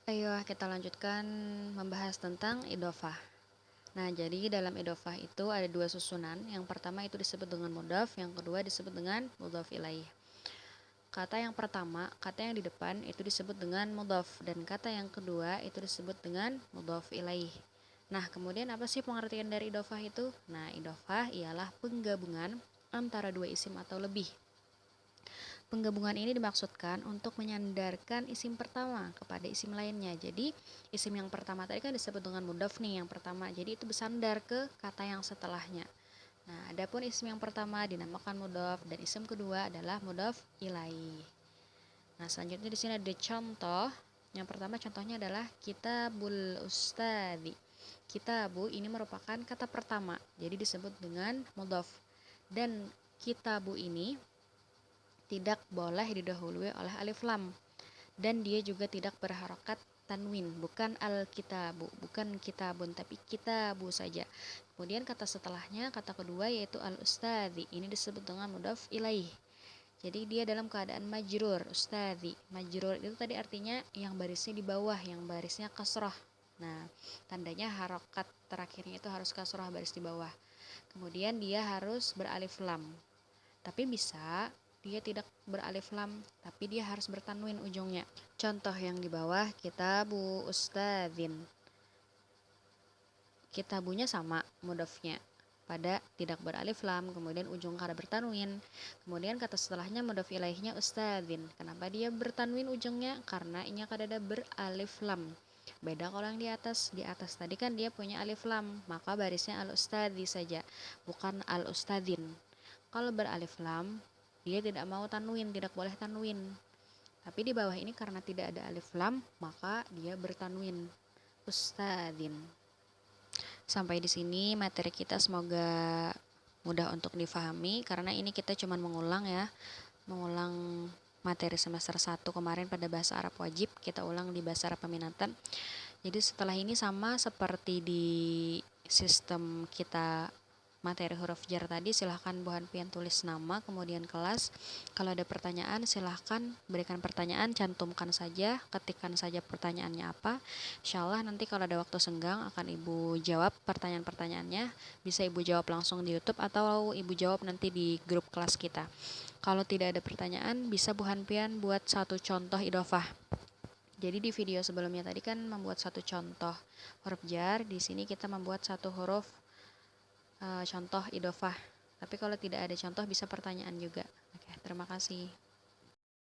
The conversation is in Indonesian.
Ayo kita lanjutkan membahas tentang idhofah. Nah, jadi dalam idhofah itu ada dua susunan. Yang pertama itu disebut dengan mudhaf, yang kedua disebut dengan mudhaf ilaih. Kata yang pertama, kata yang di depan itu disebut dengan mudhaf, dan kata yang kedua itu disebut dengan mudhaf ilaih. Nah, kemudian apa sih pengertian dari idhofah itu? Nah, idhofah ialah penggabungan antara dua isim atau lebih. Penggabungan ini dimaksudkan untuk menyandarkan isim pertama kepada isim lainnya. Jadi, isim yang pertama tadi kan disebut dengan mudhaf nih, yang pertama. Jadi, itu bersandar ke kata yang setelahnya. Nah, adapun isim yang pertama dinamakan mudhaf dan isim kedua adalah mudhaf ilaih. Nah, selanjutnya di sini ada contoh. Yang pertama contohnya adalah kitabul ustadzi. Kitabu ini merupakan kata pertama, jadi disebut dengan mudhaf. Dan kitabu ini tidak boleh didahului oleh alif lam, dan dia juga tidak berharokat tanwin, bukan al-kitabu, bukan kitabun, tapi kitabu saja. Kemudian kata setelahnya, kata kedua yaitu al-ustadzi, ini disebut dengan mudhaf ilaih. Jadi dia dalam keadaan majrur, ustadzi. Majrur itu tadi artinya yang barisnya di bawah, yang barisnya kasroh. Nah, tandanya harokat terakhirnya itu harus kasroh, baris di bawah. Kemudian dia harus beralif lam. Tapi bisa dia tidak beralif lam, tapi dia harus bertanwin ujungnya. Contoh yang di bawah, kitabu ustadzin. Kitabunya sama mudhafnya pada tidak beralif lam, kemudian ujung kata bertanwin. Kemudian kata setelahnya mudhaf ilaihnya ustadzin. Kenapa dia bertanwin ujungnya? Karena ini kadada beralif lam. Beda kalau yang di atas tadi kan dia punya alif lam, maka barisnya al ustadzi saja, bukan al ustadzin. Kalau beralif lam, dia tidak mau tanwin, tidak boleh tanwin. Tapi di bawah ini karena tidak ada alif lam, maka dia bertanwin. Ustadzin. Sampai di sini materi kita semoga mudah untuk difahami, karena ini kita cuma mengulang ya. Mengulang materi semester 1 kemarin pada bahasa Arab wajib, kita ulang di bahasa Arab peminatan. Jadi setelah ini sama seperti di sistem kita materi huruf jar tadi, silahkan Bu Hanpian tulis nama, kemudian kelas. Kalau ada pertanyaan silahkan berikan pertanyaan, cantumkan saja, ketikkan saja pertanyaannya apa. Insya Allah nanti kalau ada waktu senggang akan Ibu jawab pertanyaan-pertanyaannya. Bisa Ibu jawab langsung di YouTube atau Ibu jawab nanti di grup kelas kita. Kalau tidak ada pertanyaan, bisa Bu Hanpian buat satu contoh idhofah. Jadi di video sebelumnya tadi kan membuat satu contoh huruf jar, di sini kita membuat satu huruf contoh idhofah. Tapi kalau tidak ada contoh bisa pertanyaan juga. Oke, terima kasih.